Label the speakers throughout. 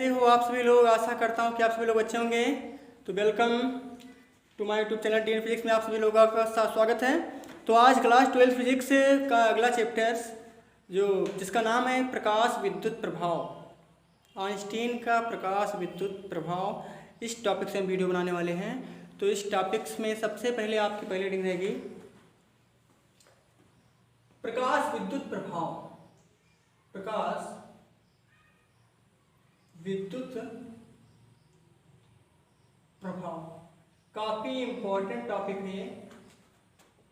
Speaker 1: कैसे हो आप सभी लोग। आशा करता हूँ कि आप सभी लोग अच्छे होंगे। तो welcome to my YouTube channel TN physics में आप सभी लोगों का स्वागत है। तो आज क्लास 12 फिजिक्स का अगला चैप्टर जिसका नाम है प्रकाश विद्युत प्रभाव, आइंस्टीन का प्रकाश विद्युत प्रभाव, इस टॉपिक से हम वीडियो बनाने वाले हैं। तो इस टॉपिक्स में सबसे पहले आपकी पहली रीडिंग रहेगी प्रकाश विद्युत प्रभाव। प्रकाश विद्युत प्रभाव काफी इंपॉर्टेंट टॉपिक है।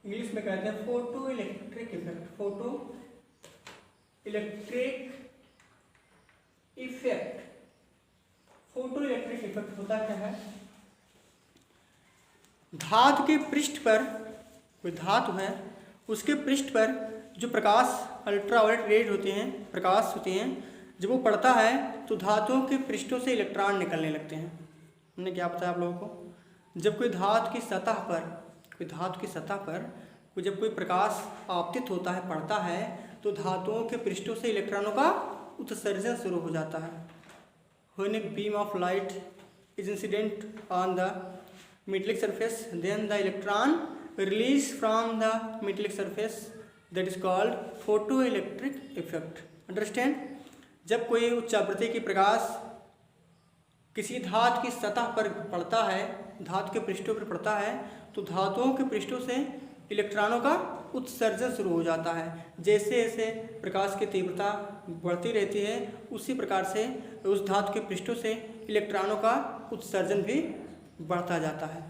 Speaker 1: इंग्लिश में कहते हैं photo electric effect. Photo electric effect, photo electric effect होता क्या है? धातु के पृष्ठ पर, कोई धातु है उसके पृष्ठ पर जो प्रकाश अल्ट्रावायलेट रेज होते हैं, प्रकाश होते हैं, जब वो पड़ता है तो धातुओं के पृष्ठों से इलेक्ट्रॉन निकलने लगते हैं। हमने क्या बताया आप लोगों को? जब कोई धातु की सतह पर जब कोई प्रकाश आपतित होता है, पड़ता है, तो धातुओं के पृष्ठों से इलेक्ट्रॉनों का उत्सर्जन शुरू हो जाता है। When a beam of light is incident on the metallic surface, then the electron released from the metallic surface, that is called photoelectric effect. Understand? जब कोई उच्च आवृत्ति की प्रकाश किसी धातु की सतह पर पड़ता है, धातु के पृष्ठों पर पड़ता है, तो धातुओं के पृष्ठों से इलेक्ट्रॉनों का उत्सर्जन शुरू हो जाता है। जैसे जैसे प्रकाश की तीव्रता बढ़ती रहती है, उसी प्रकार से उस धातु के पृष्ठों से इलेक्ट्रॉनों का उत्सर्जन भी बढ़ता जाता है।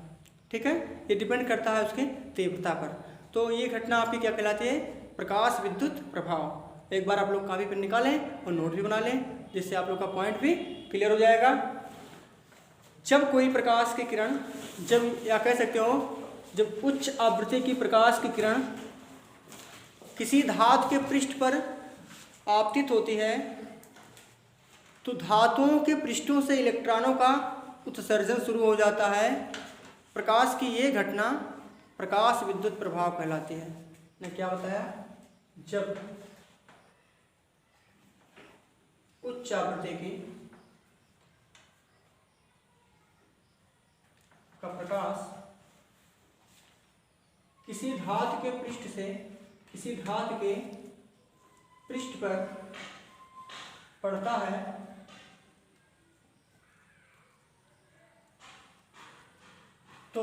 Speaker 1: ठीक है, ये डिपेंड करता है उसकी तीव्रता पर। तो ये घटना आपकी क्या कहलाती है? प्रकाश विद्युत प्रभाव। एक बार आप लोग कॉपी पेन निकालें और नोट भी बना लें, जिससे आप लोग का पॉइंट भी क्लियर हो जाएगा। जब कोई प्रकाश की किरण, जब या कह सकते हो जब उच्च आवृत्ति की प्रकाश की किरण किसी धातु के पृष्ठ पर आपतित होती है, तो धातुओं के पृष्ठों से इलेक्ट्रॉनों का उत्सर्जन शुरू हो जाता है। प्रकाश की ये घटना प्रकाश विद्युत प्रभाव कहलाती है। ने क्या बताया? जब उच्च आवृत्ति की का प्रकाश किसी धातु के पृष्ठ से, किसी धातु के पृष्ठ पर पड़ता है, तो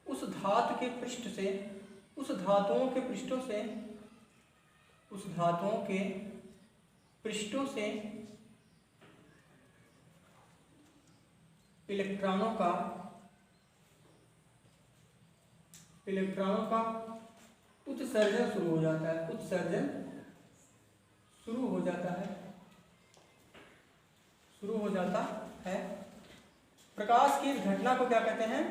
Speaker 1: उस धातु के पृष्ठ से, उस धातुओं के पृष्ठों से, उस धातुओं के पृष्ठों से इलेक्ट्रॉनों का उत्सर्जन शुरू हो जाता है। उत्सर्जन शुरू हो जाता है। प्रकाश की इस घटना को क्या कहते हैं?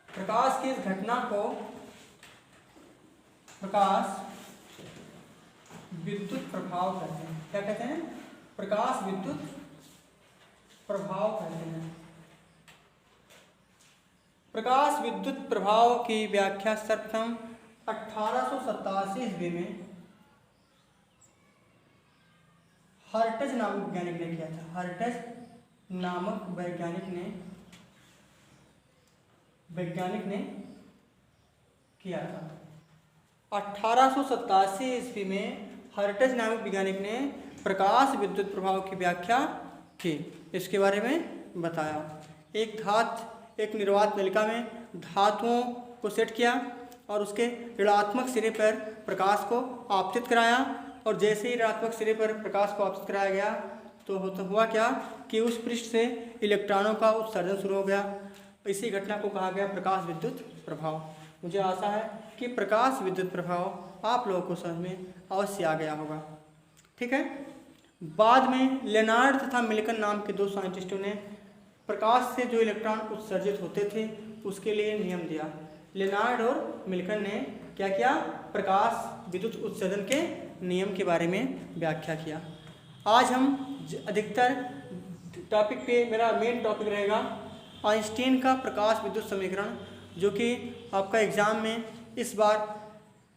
Speaker 1: प्रकाश की इस घटना को प्रकाश विद्युत प्रभाव कहते हैं। क्या कहते हैं? प्रकाश विद्युत प्रभाव कहते हैं। प्रकाश विद्युत प्रभाव की व्याख्या सर्वप्रथम 1887 ईस्वी में हर्ट्ज नामक वैज्ञानिक ने किया था। हर्ट्ज नामक वैज्ञानिक ने किया था। 1887 ईस्वी में हर्ट्ज नामक वैज्ञानिक ने प्रकाश विद्युत प्रभाव की व्याख्या की, इसके बारे में बताया। एक निर्वात नलिका में धातुओं को सेट किया और उसके ऋणात्मक सिरे पर प्रकाश को आपतित कराया, और जैसे ही ऋणात्मक सिरे पर प्रकाश को आपतित कराया गया तो हुआ क्या कि उस पृष्ठ से इलेक्ट्रॉनों का उत्सर्जन शुरू हो गया। इसी घटना को कहा गया प्रकाश विद्युत प्रभाव। मुझे आशा है कि प्रकाश विद्युत प्रभाव आप लोगों को समझ में अवश्य आ गया होगा। ठीक है। बाद में लेनार्ड तथा मिल्टन नाम के दो साइंटिस्टों ने प्रकाश से जो इलेक्ट्रॉन उत्सर्जित होते थे उसके लिए नियम दिया। लेनार्ड और मिल्टन ने क्या किया? प्रकाश विद्युत उत्सर्जन के नियम के बारे में व्याख्या किया। आज हम अधिकतर टॉपिक पे, मेरा मेन टॉपिक रहेगा आइंस्टीन का प्रकाश विद्युत समीकरण, जो कि आपका एग्ज़ाम में इस बार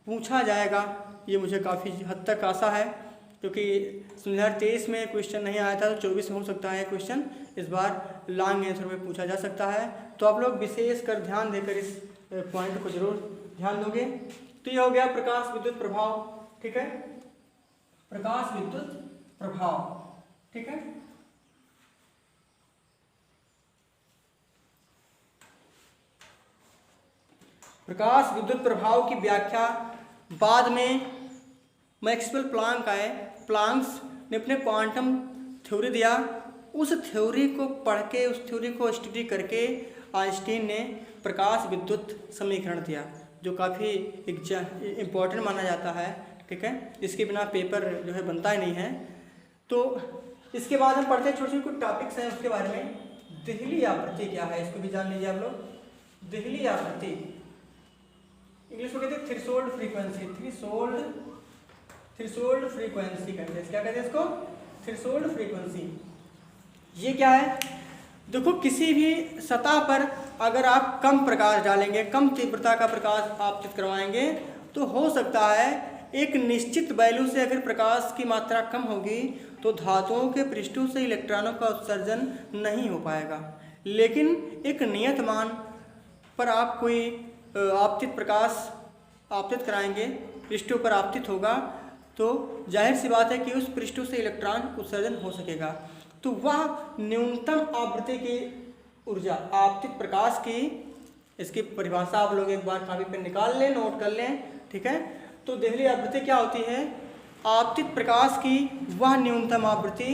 Speaker 1: पूछा जाएगा, ये मुझे काफ़ी हद तक आशा है। क्योंकि 2023 में क्वेश्चन नहीं आया था, तो 24 में हो सकता है क्वेश्चन इस बार लॉन्ग आंसर में पूछा जा सकता है। तो आप लोग विशेष कर ध्यान देकर इस पॉइंट को जरूर ध्यान दोगे। तो ये हो गया प्रकाश विद्युत प्रभाव, ठीक है, प्रकाश विद्युत प्रभाव, ठीक है। प्रकाश विद्युत प्रभाव की व्याख्या बाद में मैक्सवेल प्लांक आए, प्लांक्स ने अपने क्वांटम थ्योरी दिया, उस थ्योरी को पढ़ के, उस थ्योरी को स्टडी करके आइंस्टीन ने प्रकाश विद्युत समीकरण दिया, जो काफ़ी इम्पोर्टेंट माना जाता है, ठीक है। इसके बिना पेपर जो है बनता ही नहीं है। तो इसके बाद हम पढ़ते हैं छोटे छोटे कुछ टॉपिक्स हैं उसके बारे में। देहली आवृत्ति क्या है, इसको भी जान लीजिए आप लोग। देहली आवृत्ति इंग्लिश में कहते हैं थ्रेशोल्ड फ्रीक्वेंसी, थ्रेशोल्ड फ्रीक्वेंसी कहते हैं। क्या कहते हैं इसको? Threshold frequency. ये क्या है? देखो, किसी भी सतह पर अगर आप कम प्रकाश डालेंगे, कम तीव्रता का प्रकाश आपतित करवाएंगे, तो हो सकता है एक निश्चित वैल्यू से अगर प्रकाश की मात्रा कम होगी तो धातुओं के पृष्ठों से इलेक्ट्रॉनों का उत्सर्जन नहीं हो पाएगा। लेकिन एक नियत मान पर आप कोई आपतित प्रकाश आपतित कराएंगे, पृष्ठों पर आपतित होगा, तो जाहिर सी बात है कि उस पृष्ठों से इलेक्ट्रॉन उत्सर्जन हो सकेगा। तो वह न्यूनतम आवृत्ति की ऊर्जा आपतित प्रकाश की, इसकी परिभाषा आप लोग एक बार कॉपी पर निकाल लें, नोट कर लें, ठीक है। तो देहली आवृत्ति क्या होती है? आपतित प्रकाश की वह न्यूनतम आवृत्ति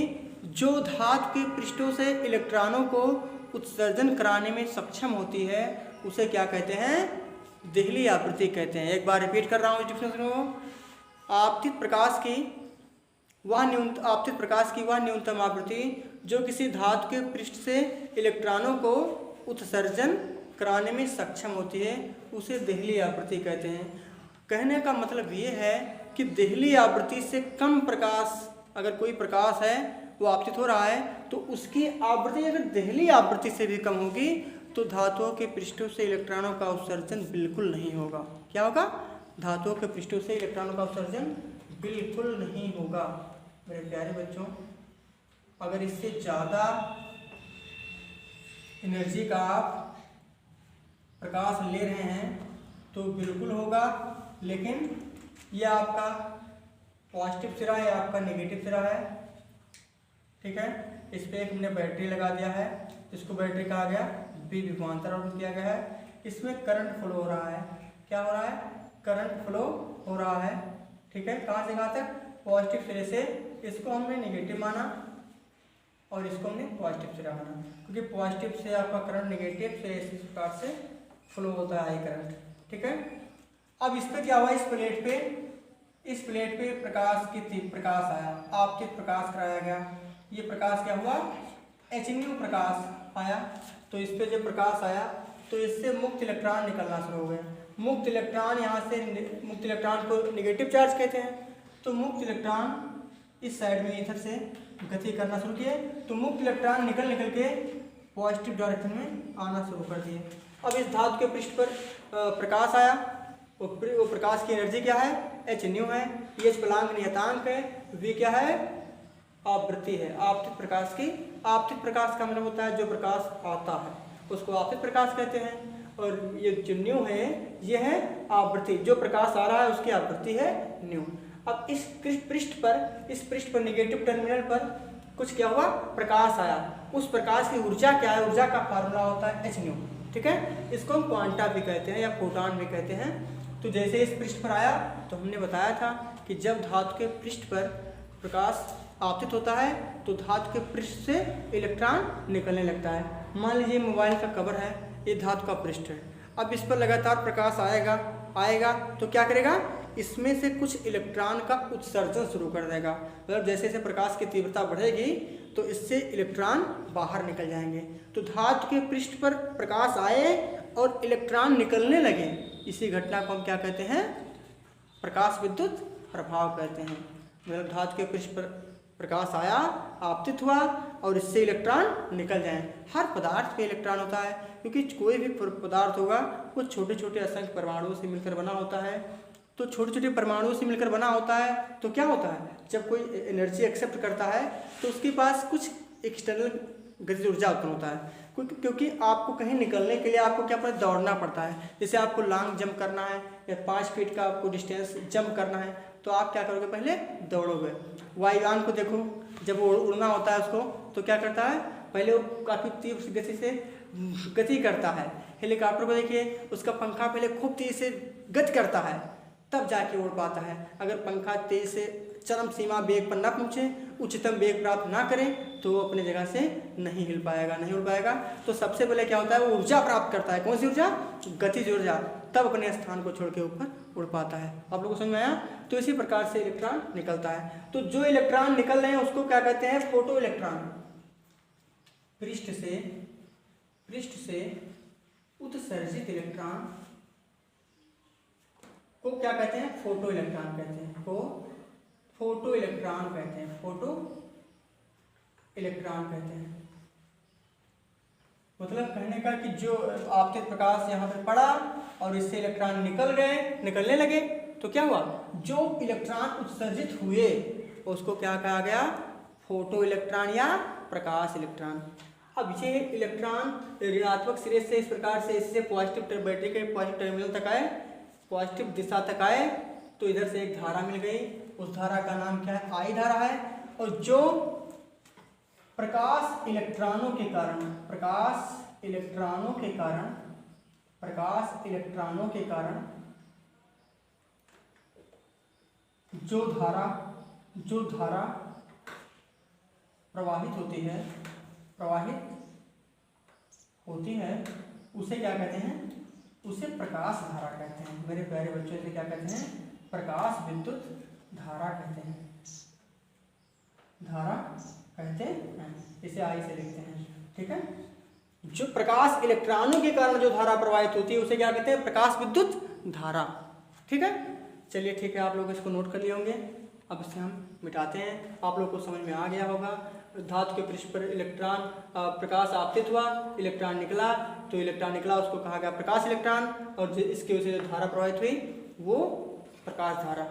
Speaker 1: जो धातु के पृष्ठों से इलेक्ट्रॉनों को उत्सर्जन कराने में सक्षम होती है, उसे क्या कहते हैं? देहली आवृत्ति कहते हैं। एक बार रिपीट कर रहा हूँ इस डिफिनेशन को। आपतित प्रकाश की वह न्यूनतम आवृत्ति जो किसी धातु के पृष्ठ से इलेक्ट्रॉनों को उत्सर्जन कराने में सक्षम होती है, उसे देहली आवृत्ति कहते हैं। कहने का मतलब ये है कि देहली आवृत्ति से कम प्रकाश, अगर कोई प्रकाश है वो आपतित हो रहा है, तो उसकी आवृत्ति अगर देहली आवृत्ति से भी कम होगी तो धातुओं के पृष्ठों से इलेक्ट्रॉनों का उत्सर्जन बिल्कुल नहीं होगा। क्या होगा? धातुओं के पृष्ठों से इलेक्ट्रॉनों का उत्सर्जन बिल्कुल नहीं होगा। मेरे प्यारे बच्चों, अगर इससे ज़्यादा एनर्जी का आप प्रकाश ले रहे हैं तो बिल्कुल होगा, लेकिन यह आपका पॉजिटिव सिरा है, आपका नेगेटिव सिरा है, ठीक है। इस पर एक हमने बैटरी लगा दिया है, इसको बैटरी कहा गया, बी विभवांतर अर्पित किया गया है। इसमें करंट फ्लो हो रहा है। क्या हो रहा है? करंट फ्लो हो रहा है, ठीक है। कहाँ से कहाँ तक? पॉजिटिव सिरे से। इसको हमने नेगेटिव माना और इसको हमने पॉजिटिव सिरा माना, क्योंकि पॉजिटिव से आपका करंट, नेगेटिव से इस प्रकार से फ्लो होता है करंट, ठीक है। अब इस पर क्या हुआ? इस प्लेट पे प्रकाश आया, आपतित प्रकाश कराया गया। ये प्रकाश क्या हुआ? HNU प्रकाश आया। तो इस पे जब प्रकाश आया तो इससे मुक्त इलेक्ट्रॉन निकलना शुरू हो गए। मुक्त इलेक्ट्रॉन यहाँ से, मुक्त इलेक्ट्रॉन को नेगेटिव चार्ज कहते हैं। तो मुक्त इलेक्ट्रॉन इस साइड में इधर से गति करना शुरू किए, तो मुक्त इलेक्ट्रॉन निकल के पॉजिटिव डायरेक्शन में आना शुरू कर दिए। अब इस धातु के पृष्ठ पर प्रकाश आया, वो प्रकाश की एनर्जी क्या है? HNU है। H प्लांक नियतांक है। V क्या है? आवृत्ति है आपतित प्रकाश की। आपतित प्रकाश का मतलब होता है जो प्रकाश आता है उसको आपतित प्रकाश कहते हैं। और ये जो न्यू है, ये है आवृत्ति, जो प्रकाश आ रहा है उसकी आवृत्ति है न्यू। अब इस पृष्ठ पर नेगेटिव टर्मिनल पर कुछ क्या हुआ? प्रकाश आया। उस प्रकाश की ऊर्जा क्या है? ऊर्जा का फार्मूला होता है HNU, ठीक है। इसको हम क्वांटा भी कहते हैं या फोटॉन भी कहते हैं। तो जैसे इस पृष्ठ पर आया तो हमने बताया था कि जब धातु के पृष्ठ पर प्रकाश आपतित होता है तो धातु के पृष्ठ से इलेक्ट्रॉन निकलने लगता है। मान लीजिए मोबाइल का कवर है, ये धातु का पृष्ठ है। अब इस पर लगातार प्रकाश आएगा तो क्या करेगा? इसमें से कुछ इलेक्ट्रॉन का उत्सर्जन शुरू कर देगा। मतलब जैसे जैसे प्रकाश की तीव्रता बढ़ेगी तो इससे इलेक्ट्रॉन बाहर निकल जाएंगे। तो धातु के पृष्ठ पर प्रकाश आए और इलेक्ट्रॉन निकलने लगे, इसी घटना को हम क्या कहते हैं? प्रकाश विद्युत प्रभाव कहते हैं। मतलब धातु के पृष्ठ पर प्रकाश आया, आपतित हुआ और इससे इलेक्ट्रॉन निकल जाएं। हर पदार्थ पे इलेक्ट्रॉन होता है, क्योंकि कोई भी पदार्थ होगा वो छोटे छोटे असंख्य परमाणुओं से मिलकर बना होता है। तो छोटे छोटे परमाणुओं से मिलकर बना होता है। तो क्या होता है, जब कोई एनर्जी एक्सेप्ट करता है तो उसके पास कुछ एक्सटर्नल गतिज ऊर्जा उत्पन्न होता है, क्योंकि आपको कहीं निकलने के लिए आपको क्या पड़ता है, दौड़ना पड़ता है। जैसे आपको लॉन्ग जंप करना है या 5 फीट का आपको डिस्टेंस जंप करना है, तो आप क्या करोगे, पहले दौड़ोगे। वायुयान को देखो, जब वो उड़ना होता है उसको तो क्या करता है, पहले वो काफ़ी तीव्र गति से गति करता है। हेलीकॉप्टर को देखिए, उसका पंखा पहले खूब तेज से गति करता है तब जाके उड़ पाता है। अगर पंखा तेज से चरम सीमा वेग पर ना पहुँचे, उच्चतम वेग प्राप्त ना करें, तो वो अपने जगह से नहीं हिल पाएगा, नहीं उड़ पाएगा। तो सबसे पहले क्या होता है, वो ऊर्जा प्राप्त करता है। कौन सी ऊर्जा, गतिज ऊर्जा, तब अपने स्थान को छोड़ के ऊपर उड़ पाता है। आप लोगों को समझ में आया। तो इसी प्रकार से इलेक्ट्रॉन निकलता है। तो जो इलेक्ट्रॉन निकल रहे हैं उसको क्या कहते हैं, फोटो इलेक्ट्रॉन। पृष्ठ से उत्सर्जित इलेक्ट्रॉन को क्या कहते हैं, फोटो इलेक्ट्रॉन कहते हैं। फोटो इलेक्ट्रॉन कहते हैं, फोटो इलेक्ट्रॉन कहते हैं। मतलब कहने का कि जो आपतित प्रकाश यहाँ पे पड़ा और इससे इलेक्ट्रॉन निकलने लगे, तो क्या हुआ, जो इलेक्ट्रॉन उत्सर्जित हुए उसको क्या कहा गया, फोटो इलेक्ट्रॉन या प्रकाश इलेक्ट्रॉन। अब ये इलेक्ट्रॉन ऋणात्मक सिरे से इस प्रकार से इससे पॉजिटिव बैटरी के पॉजिटिव टर्मिनल तक आए, पॉजिटिव दिशा तक आए, तो इधर से एक धारा मिल गई। उस धारा का नाम क्या है, आई धारा है। और जो प्रकाश इलेक्ट्रॉनों के कारण जो धारा प्रवाहित होती है उसे क्या कहते हैं, उसे प्रकाश धारा कहते हैं। मेरे प्यारे बच्चों, से क्या कहते हैं, प्रकाश विद्युत धारा कहते हैं, इसे आई से लिखते हैं। ठीक है, जो प्रकाश इलेक्ट्रॉनों के कारण जो धारा प्रवाहित होती है उसे क्या कहते हैं, प्रकाश विद्युत धारा। ठीक है, चलिए ठीक है, आप लोग इसको नोट कर लिए होंगे। अब इसे हम मिटाते हैं। आप लोग को समझ में आ गया होगा। धातु के पृष्ठ पर इलेक्ट्रॉन प्रकाश आपतित हुआ, इलेक्ट्रॉन निकला, तो इलेक्ट्रॉन निकला उसको कहा गया प्रकाश इलेक्ट्रॉन, और इसके वजह से जो धारा प्रवाहित हुई वो प्रकाश धारा।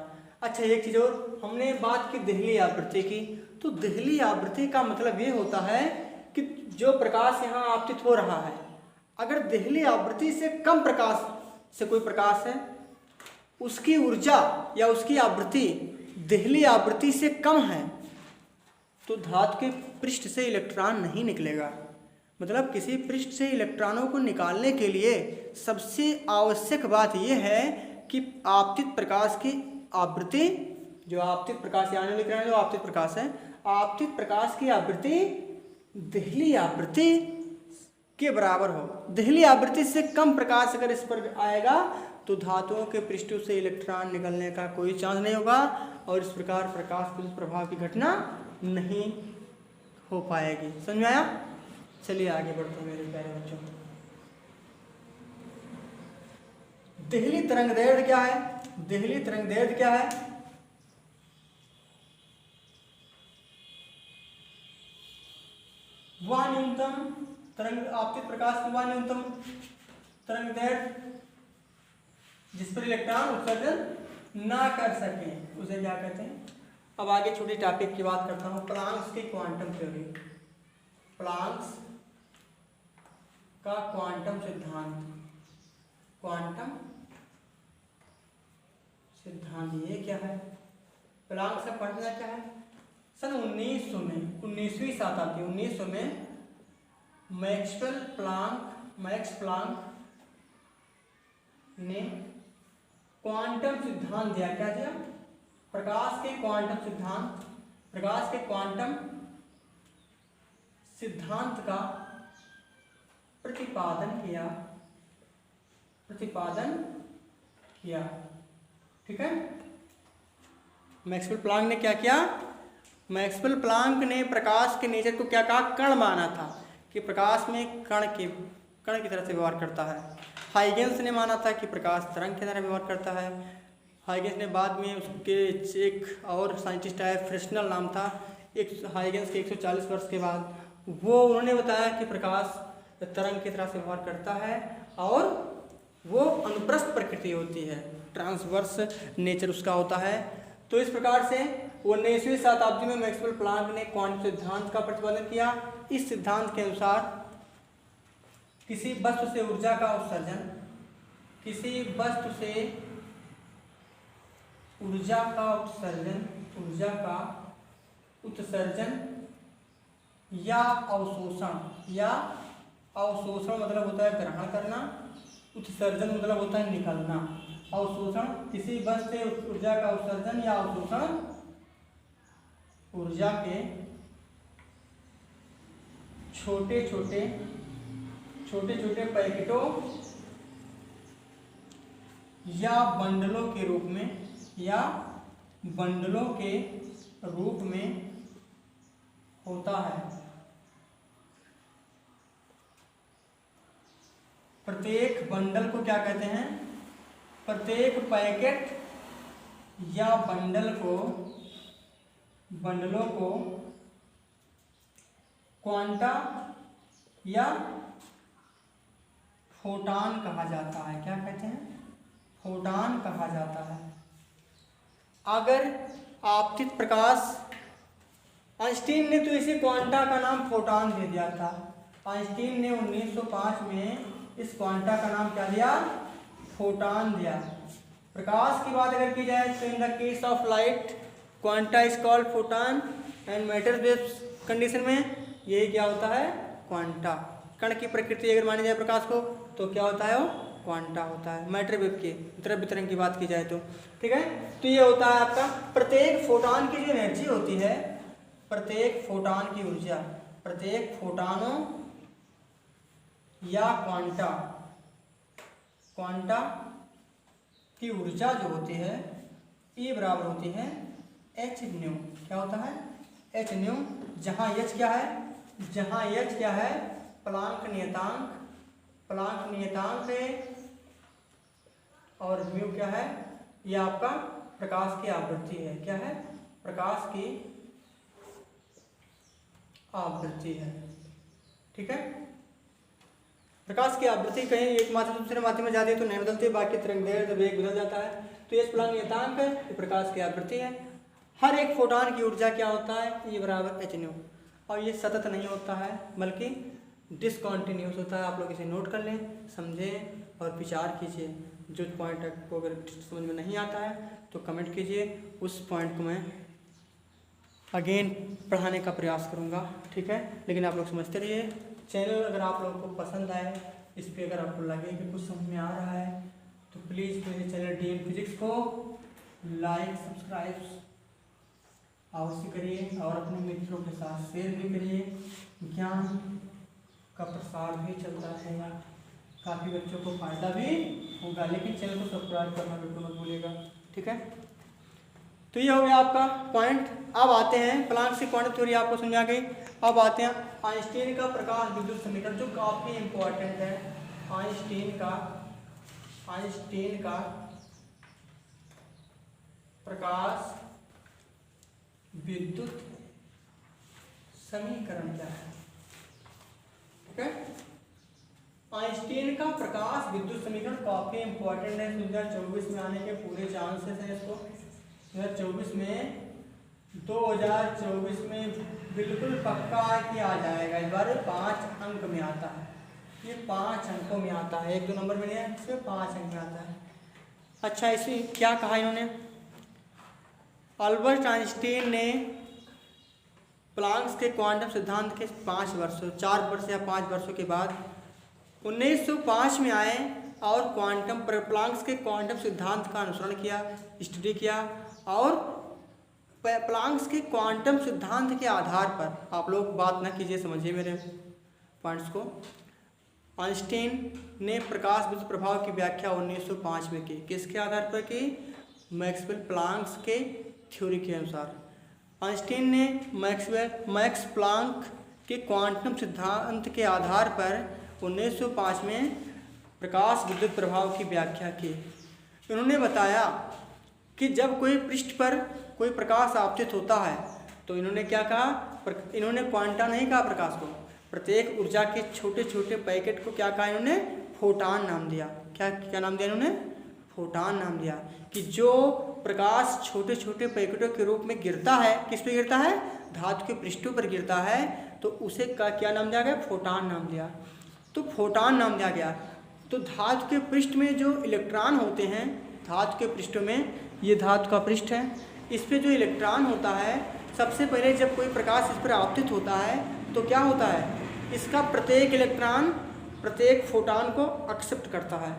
Speaker 1: अच्छा, एक चीज़ और, हमने बात की देहली आवृत्ति की। तो देहली आवृत्ति का मतलब ये होता है कि जो प्रकाश यहाँ आपतित हो रहा है, अगर देहली आवृत्ति से कम प्रकाश से कोई प्रकाश है, उसकी ऊर्जा या उसकी आवृत्ति देहली आवृत्ति से कम है, तो धातु के पृष्ठ से इलेक्ट्रॉन नहीं निकलेगा। मतलब किसी पृष्ठ से इलेक्ट्रॉनों को निकालने के लिए सबसे आवश्यक बात यह है कि आपतित प्रकाश की आवृत्ति, जो आपतित प्रकाश यानी लिख रहे हैं जो आपतित प्रकाश है, आपतित प्रकाश की आवृत्ति देहली आवृत्ति के बराबर हो। देहली आवृत्ति से कम प्रकाश अगर इस पर आएगा तो धातुओं के पृष्ठों से इलेक्ट्रॉन निकलने का कोई चांस नहीं होगा, और इस प्रकार प्रकाश विद्युत प्रभाव की घटना नहीं हो पाएगी। समझ में आया। चलिए आगे बढ़ते हैं मेरे प्यारे बच्चों। देहली तरंगदैर्घ्य क्या है, देहली तरंगदैर्घ्य क्या है, वह न्यूनतम तरंग आपतित प्रकाश की वह न्यूनतम तरंगदैर्घ्य जिस पर इलेक्ट्रॉन उत्सर्जन ना कर सके, उसे क्या कहते हैं। अब आगे छोटी टॉपिक की बात करता हूँ, प्लांक्स की क्वांटम थ्योरी। प्लांक्स का क्वांटम सिद्धांत, क्वांटम सिद्धांत ये क्या है, प्लांक्स का क्वांटम क्या है। सन 1900 में, 19वीं शताब्दी 1900 में मैक्स प्लांक ने क्वांटम सिद्धांत दिया। क्या दिया, प्रकाश के क्वांटम सिद्धांत, प्रकाश के क्वांटम सिद्धांत का प्रतिपादन किया। ठीक है, मैक्सवेल प्लांक ने क्या किया, मैक्सवेल प्लांक ने प्रकाश के नेचर को क्या कहा, कण माना था, कि प्रकाश में कण की तरह से व्यवहार करता है। हाइगेंस ने माना था कि प्रकाश तरंग की तरह व्यवहार करता है। हाइगेंस ने बाद में उसके एक और साइंटिस्ट आए, फ्रेस्नेल नाम था, हाइगेंस के 140 वर्ष के बाद वो उन्होंने बताया कि प्रकाश तरंग की तरह से व्यवहार करता है और वो अनुप्रस्थ प्रकृति होती है, ट्रांसवर्स नेचर उसका होता है। तो इस प्रकार से 19वीं शताब्दी में मैक्सवेल प्लांक ने क्वांटम सिद्धांत का प्रतिपादन किया। इस सिद्धांत के अनुसार किसी वस्तु से ऊर्जा का उत्सर्जन, किसी वस्तु से ऊर्जा का उत्सर्जन या अवशोषण मतलब होता है ग्रहण करना, उत्सर्जन मतलब होता है निकलना, अवशोषण किसी वस्तु से ऊर्जा का उत्सर्जन या अवशोषण ऊर्जा के छोटे छोटे पैकेटों या बंडलों के रूप में होता है। प्रत्येक बंडल को क्या कहते हैं? प्रत्येक पैकेट या बंडलों को क्वांटा या फोटान कहा जाता है। क्या कहते हैं? फोटान कहा जाता है। अगर आपतित प्रकाश, आइंस्टीन ने तो इसे क्वांटा का नाम फोटान दे दिया था। आइंस्टीन ने 1905 में इस क्वांटा का नाम क्या दिया? फोटान दिया। प्रकाश की बात अगर की जाए तो in the case of light quanta is called photon and matter waves condition में यही क्या होता है? क्वांटा। कण की प्रकृति अगर मानी जाए प्रकाश को तो क्या होता है? वो क्वांटा होता है। मैटर वेव के द्रव्य तरंग की बात की जाए तो ठीक है। तो ये होता है आपका प्रत्येक फोटान की जो एनर्जी होती है, प्रत्येक फोटान की ऊर्जा, प्रत्येक फोटानों या क्वांटा की ऊर्जा जो होती है E बराबर होती है h न्यू। क्या होता है? h new. जहाँ h क्या है? प्लांक नियतांक है और म्यू क्या है? ये आपका प्रकाश की आवृत्ति है। क्या है? प्रकाश की आवृत्ति है। ठीक है। प्रकाश की आवृत्ति कहीं एक माध्यम से दूसरे माध्यम में जाती है तो नहीं बदलती, बाकी तरंगदैर्घ्य वेग बदल जाता है। तो ये प्लांक नियतांक है, ये प्रकाश की आवृत्ति है। हर एक फोटान की ऊर्जा क्या होता है? E बराबर h न्यू। और ये सतत नहीं होता है बल्कि डिसकॉन्टिन्यूस होता है। आप लोग इसे नोट कर लें, समझें और विचार कीजिए। जो पॉइंट आपको अगर समझ में नहीं आता है तो कमेंट कीजिए, उस पॉइंट को मैं अगेन पढ़ाने का प्रयास करूँगा। ठीक है। लेकिन आप लोग समझते रहिए। चैनल अगर आप लोगों को पसंद आए, इस पर अगर आपको लगे कि कुछ समझ में आ रहा है तो प्लीज़ मेरे चैनल DM फिजिक्स को लाइक सब्सक्राइब अवश्य करिए और अपने मित्रों के साथ शेयर भी करिए। ज्ञान का प्रसार भी चलता रहेगा, काफ़ी बच्चों को फायदा भी होगा। लेकिन चैनल को सब्सक्राइब करना बिल्कुल मत भूलिएगा। ठीक है। तो ये हो गया आपका पॉइंट। अब आते हैं प्लांक की क्वांटम थ्योरी आपको समझा गई। अब आते हैं आइंस्टीन का प्रकाश विद्युत समीकरण जो काफ़ी इम्पोर्टेंट है। आइंस्टीन का प्रकाश विद्युत समीकरण क्या है? ठीक है। आइंस्टीन का प्रकाश विद्युत समीकरण काफी इंपॉर्टेंट है। 2024 में आने के पूरे चांसेस हैं इसको। 2024 में बिल्कुल पक्का है कि आ जाएगा। इस बार 5 अंक में आता है। ये 5 अंकों में आता है, 1-2 नंबर में नहीं है, इसमें 5 अंक में आता है। अच्छा, इसमें क्या कहा इन्होंने? अल्बर्ट आइंस्टीन ने प्लांक्स के क्वांटम सिद्धांत के 4 वर्ष या 5 वर्षों के बाद 1905 में आए और प्लांक्स के क्वांटम सिद्धांत का अनुसरण किया, स्टडी किया। और प्लांक्स के क्वांटम सिद्धांत के आधार पर आप लोग बात ना कीजिए, समझिए मेरे पॉइंट्स को। आइंस्टीन ने प्रकाश विद्युत प्रभाव की व्याख्या 1905 में की। किसके आधार पर की? मैक्सवेल प्लांक्स के थ्योरी के अनुसार। आइंस्टीन ने मैक्स प्लांक के क्वांटम सिद्धांत के आधार पर 1905 में प्रकाश विद्युत प्रभाव की व्याख्या की। उन्होंने बताया कि जब कोई पृष्ठ पर कोई प्रकाश आपतित होता है तो इन्होंने क्या कहा? इन्होंने क्वांटा नहीं कहा प्रकाश को, प्रत्येक ऊर्जा के छोटे छोटे पैकेट को क्या कहा इन्होंने? फोटान नाम दिया। क्या क्या नाम दिया इन्होंने? फोटान नाम दिया। कि जो प्रकाश छोटे छोटे पैकेटों के रूप में गिरता है, किस पे गिरता है? धातु के पृष्ठों पर गिरता है, तो उसे का क्या नाम दिया गया? फोटान नाम दिया। तो फोटान नाम दिया गया। तो धातु के पृष्ठ में जो इलेक्ट्रॉन होते हैं, धातु के पृष्ठों में, ये धातु का पृष्ठ है, इस पे जो इलेक्ट्रॉन होता है, सबसे पहले जब कोई प्रकाश इस पर आपतित होता है तो क्या होता है? इसका प्रत्येक इलेक्ट्रॉन प्रत्येक फोटान को एक्सेप्ट करता है।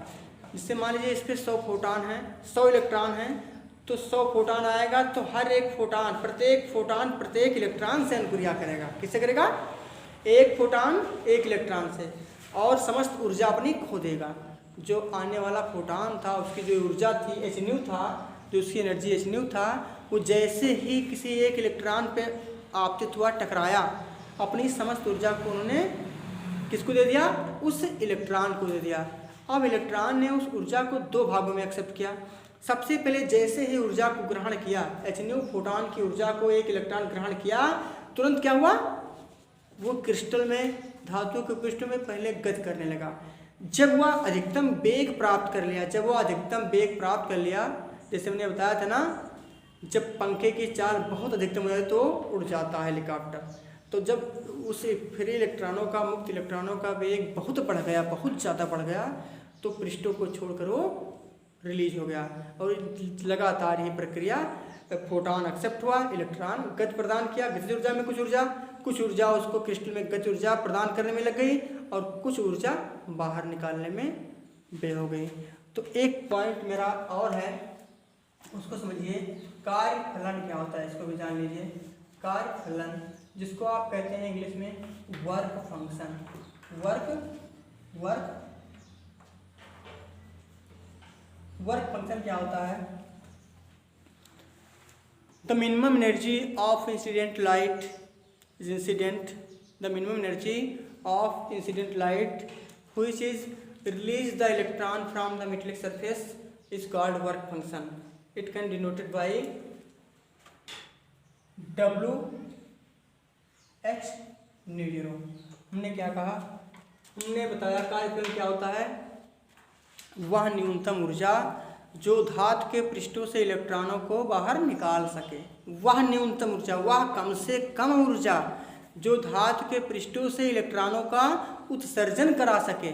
Speaker 1: जिससे मान लीजिए इस पर 100 फोटान हैं, 100 इलेक्ट्रॉन हैं, तो 100 फोटान आएगा तो हर एक फोटान प्रत्येक इलेक्ट्रॉन से अनुक्रिया करेगा। किससे करेगा? एक फोटान एक इलेक्ट्रॉन से, और समस्त ऊर्जा अपनी खो देगा। जो आने वाला फोटान था उसकी जो ऊर्जा थी h था, जो उसकी एनर्जी h था, वो जैसे ही किसी एक इलेक्ट्रॉन पे आपतित हुआ, टकराया, अपनी समस्त ऊर्जा को उन्होंने किसको दे दिया? उस इलेक्ट्रॉन को दे दिया। अब इलेक्ट्रॉन ने उस ऊर्जा को दो भागों में एक्सेप्ट किया। सबसे पहले जैसे ही ऊर्जा को ग्रहण किया, h फोटान की ऊर्जा को एक इलेक्ट्रॉन ग्रहण किया, तुरंत क्या हुआ? वो क्रिस्टल में, धातु के पृष्ठ में पहले गति करने लगा। जब वह अधिकतम वेग प्राप्त कर लिया, जैसे मैंने बताया था ना, जब पंखे की चाल बहुत अधिकतम हो जाए तो उड़ जाता है हेलीकॉप्टर। तो जब उस फ्री इलेक्ट्रॉनों का, मुक्त इलेक्ट्रॉनों का वेग बहुत बढ़ गया, बहुत ज़्यादा बढ़ गया, तो पृष्ठों को छोड़कर वो रिलीज हो गया। और लगातार ये प्रक्रिया, फोटॉन एक्सेप्ट हुआ, इलेक्ट्रॉन गति प्रदान किया, गतिज ऊर्जा में कुछ ऊर्जा उसको क्रिस्टल में गति ऊर्जा प्रदान करने में लग गई, और कुछ ऊर्जा बाहर निकालने में व्यय हो गई। तो एक पॉइंट मेरा और है, उसको समझिए। कार्य फलन क्या होता है, इसको भी जान लीजिए। कार्य फलन, जिसको आप कहते हैं इंग्लिश में वर्क फंक्शन। वर्क फंक्शन क्या होता है? The minimum energy of incident light which is release the electron from the metallic surface is called work function. It can denoted by W h nu 0। हमने क्या कहा? हमने बताया कार्यफलन क्या होता है? वह न्यूनतम ऊर्जा जो धातु के पृष्ठों से इलेक्ट्रॉनों को बाहर निकाल सके। वह न्यूनतम ऊर्जा, वह कम से कम ऊर्जा जो धातु के पृष्ठों से इलेक्ट्रॉनों का उत्सर्जन करा सके।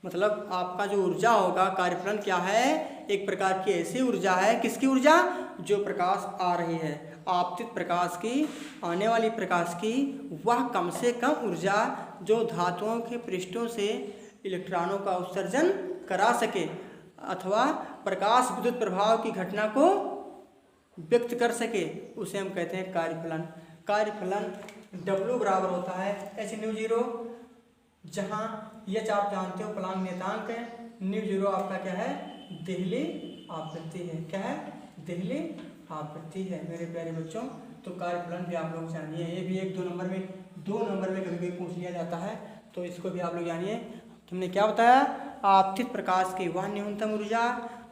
Speaker 1: मतलब आपका जो ऊर्जा होगा, कार्यफलन क्या है? एक प्रकार की ऐसी ऊर्जा है, किसकी ऊर्जा? जो प्रकाश आ रही है, आपतित प्रकाश की, आने वाली प्रकाश की, वह कम से कम ऊर्जा जो धातुओं के पृष्ठों से इलेक्ट्रॉनों का उत्सर्जन करा सके, अथवा प्रकाश विद्युत प्रभाव की घटना को व्यक्त कर सके, उसे हम कहते हैं कार्यफलन। कार्यफलन W बराबर होता है h nu 0, जहाँ h आप जानते हो प्लांक नियतांक है, nu 0 आपका क्या है? देहली आवृत्ति है। क्या है? देहली आवृत्ति है मेरे प्यारे बच्चों। तो कार्यफलन भी आप लोग जानिए, ये भी एक 2 नंबर में कभी कभी पूछ लिया जाता है, तो इसको भी आप लोग जानिए। तुमने क्या बताया? आपतित प्रकाश की वह न्यूनतम ऊर्जा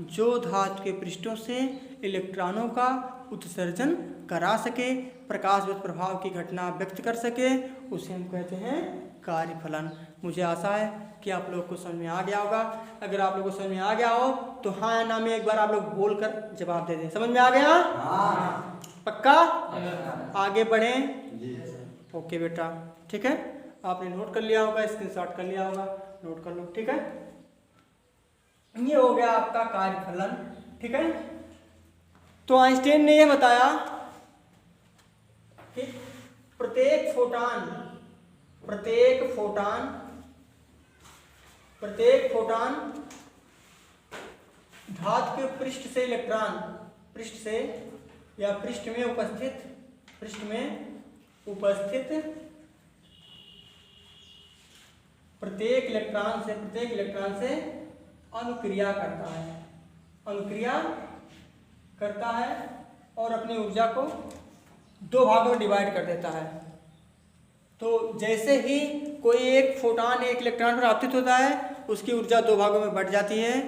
Speaker 1: जो धातु के पृष्ठों से इलेक्ट्रॉनों का उत्सर्जन करा सके, प्रकाश विद्युत प्रभाव की घटना व्यक्त कर सके, उसे हम कहते हैं कार्यफलन। मुझे आशा है कि आप लोगों को समझ में आ गया होगा। अगर आप लोगों को समझ में आ गया हो तो हाँ या ना में एक बार आप लोग बोलकर जवाब दे दें। समझ में आ गया? हाँ। पक्का? आगे बढ़ें। ओके बेटा, ठीक है। आपने नोट कर लिया होगा, स्क्रीनशॉट कर लिया होगा, नोट कर लो, ठीक है। ये हो गया आपका कार्यफलन, ठीक है। तो आइंस्टाइन ने यह बताया कि प्रत्येक फोटान धातु के पृष्ठ से इलेक्ट्रॉन, पृष्ठ में उपस्थित प्रत्येक इलेक्ट्रॉन से अनुक्रिया करता है और अपनी ऊर्जा को 2 भागों में डिवाइड कर देता है। तो जैसे ही कोई एक फोटान एक इलेक्ट्रॉन पर आपतित होता है, उसकी ऊर्जा 2 भागों में बढ़ जाती है।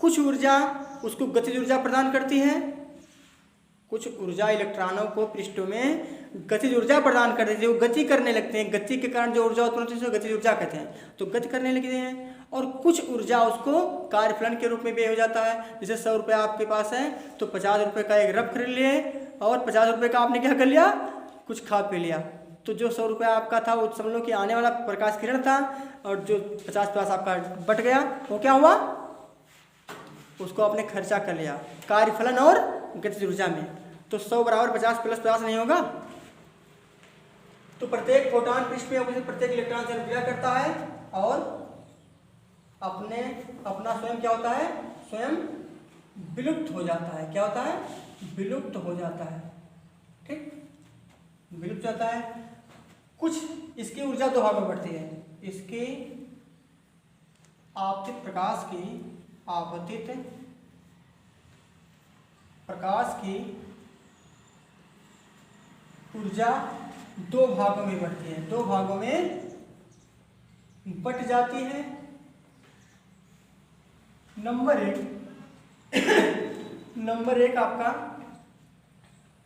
Speaker 1: कुछ ऊर्जा उसको गतिज ऊर्जा प्रदान करती है, कुछ ऊर्जा इलेक्ट्रॉनों को पृष्ठों में गतिज ऊर्जा प्रदान कर देती है, वो गति करने लगते हैं। गति के कारण जो ऊर्जा उत्पन्न होती है उसे गतिज ऊर्जा कहते हैं। तो गति करने लगते हैं। और कुछ ऊर्जा उसको कार्यफलन के रूप में व्यय हो जाता है। जैसे 100 रुपये आपके पास है तो 50 रुपये का एक रफ खरीद लिए और 50 रुपये का आपने क्या कर लिया, कुछ खा पी लिया। तो जो 100 रुपये आपका था वो समझ लो कि आने वाला प्रकाश किरण था, और जो 50 आपका बट गया वो क्या हुआ, उसको आपने खर्चा कर लिया कार्यफलन और गतिज ऊर्जा में। तो 100 बराबर 50 प्लस 50 नहीं होगा। तो प्रत्येक फोटॉन पृष्ठ में प्रत्येक इलेक्ट्रॉन से क्रिया करता है और अपना स्वयं क्या होता है, स्वयं विलुप्त हो जाता है। क्या होता है, विलुप्त हो जाता है। ठीक, विलुप्त जाता है। कुछ इसकी ऊर्जा दो भागों में बढ़ती है। इसकी आपतित प्रकाश की ऊर्जा दो भागों में बढ़ती है, दो भागों में बट जाती है। नंबर एक आपका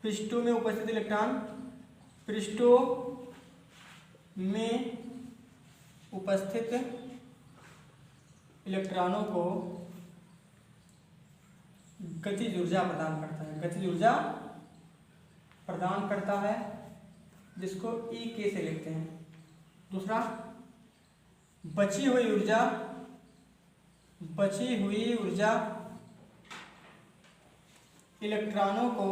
Speaker 1: पृष्ठों में उपस्थित इलेक्ट्रॉन, पृष्ठों में उपस्थित इलेक्ट्रॉनों को गतिज ऊर्जा प्रदान करता है, गतिज ऊर्जा प्रदान करता है, जिसको E से लिखते हैं। दूसरा, बची हुई ऊर्जा इलेक्ट्रॉनों को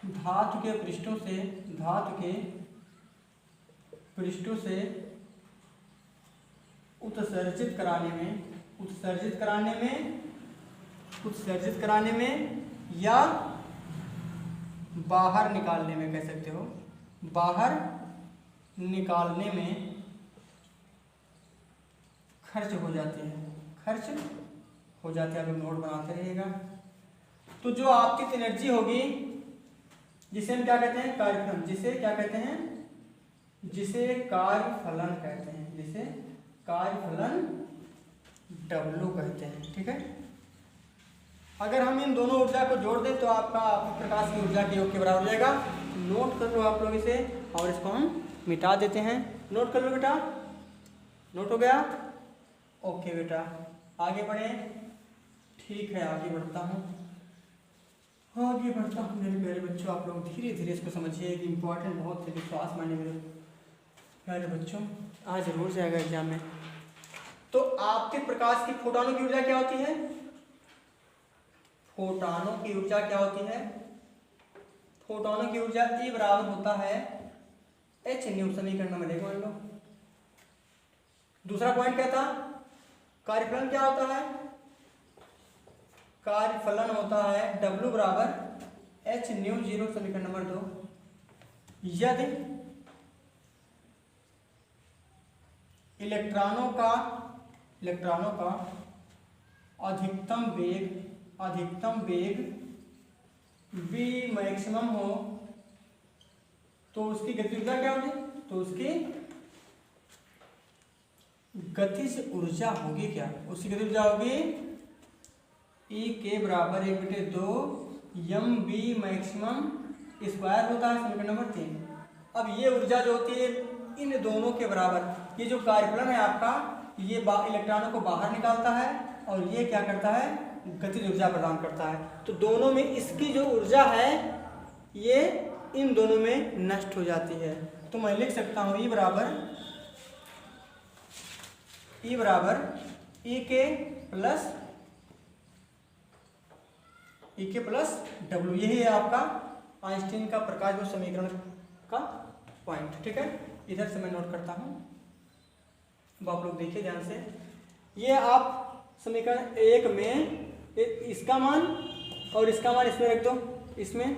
Speaker 1: धातु के पृष्ठों से उत्सर्जित कराने में या बाहर निकालने में, कह सकते हो बाहर निकालने में खर्च हो जाती है। आप लोग नोट बनाते रहिएगा। तो जो आपकी एनर्जी होगी, जिसे हम क्या कहते हैं, कार्यफलन, जिसे क्या कहते हैं, जिसे कार्यफलन कहते हैं, जिसे कार्यफलन W कहते हैं। ठीक है, अगर हम इन दोनों ऊर्जा को जोड़ दें तो आपका प्रकाश की ऊर्जा के योग के बराबर हो जाएगा। नोट कर लो आप लोग इसे, और इसको हम मिटा देते हैं। नोट कर लो बेटा, नोट हो गया। ओके बेटा, आगे बढ़े। ठीक है, आगे बढ़ता हूँ मेरे प्यारे बच्चों। आप लोग धीरे धीरे इसको समझिए कि इम्पोर्टेंट बहुत है, विश्वास माने मेरे प्यारे बच्चों, आज जरूर जाएगा एग्जाम में। तो आपके प्रकाश की फोटॉनों की ऊर्जा क्या होती है, फोटॉनों की ऊर्जा क्या होती है, फोटॉनों की ऊर्जा E बराबर होता है h न्यू, समीकरण नंबर 1 मान लो। दूसरा पॉइंट क्या था, कार्यफलन क्या होता है, कार्यफलन होता है W बराबर h न्यू 0, समीकरण नंबर 2। यदि इलेक्ट्रॉनों का अधिकतम वेग v मैक्सिमम हो तो उसकी गतिज ऊर्जा क्या होगी, तो उसकी गतिज ऊर्जा होगी क्या, उसकी गतिज ऊर्जा होगी E के बराबर 1/2 mv मैक्सिमम स्क्वायर होता है, समीकरण नंबर 3। अब ये ऊर्जा जो होती है इन दोनों के बराबर, ये जो कार्यफलन है आपका, ये इलेक्ट्रॉनों को बाहर निकालता है और ये क्या करता है, गतिज ऊर्जा प्रदान करता है। तो दोनों में इसकी जो ऊर्जा है ये इन दोनों में नष्ट हो जाती है। तो मैं लिख सकता हूँ E बराबर E के प्लस W। यही है आपका आइंस्टीन का प्रकाश वर्ग समीकरण का पॉइंट। ठीक है, इधर से मैं नोट करता हूँ, अब आप लोग देखिए ध्यान से। ये आप समीकरण 1 में इसका मान और इसका मान इसमें रख दो, इसमें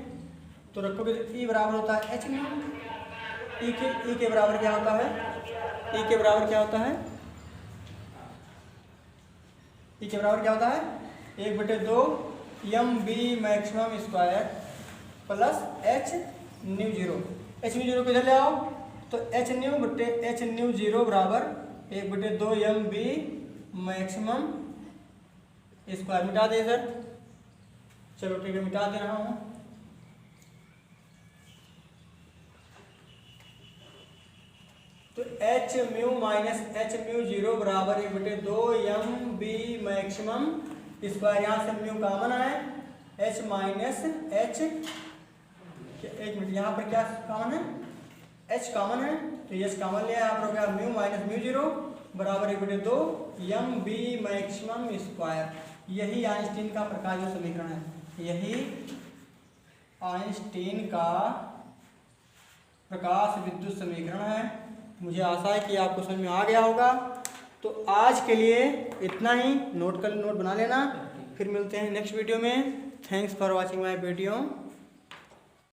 Speaker 1: तो रखोगे तो E बराबर होता है h में। E के बराबर क्या होता है, E के बराबर क्या होता है, E के बराबर क्या होता है 1/2 mv maximum square plus h new 0। h new 0 को इधर ले आओ तो h न्यू 0 बराबर 1/2 mv मैक्सिमम स्क्वायर। मिटा दे सर, चलो ठीक है, मिटा दे रहा हूँ। H mu minus H mu zero बराबर 1/2 एम बी मैक्सिमम स्क्वायर। यहाँ से म्यू कॉमन है, एच माइनस एच, एक मिनट यहाँ पर क्या कॉमन है, एच कॉमन है तो एच कॉमन लिया यहाँ पर हो गया म्यू माइनस म्यू जीरो बराबर 1/2 एम बी मैक्सिमम स्क्वायर। यही आइंस्टीन का प्रकाश समीकरण है, यही आइंस्टीन का प्रकाश विद्युत समीकरण है। मुझे आशा है कि आपको समझ में आ गया होगा। तो आज के लिए इतना ही, नोट बना लेना, फिर मिलते हैं नेक्स्ट वीडियो में। Thanks for watching my video.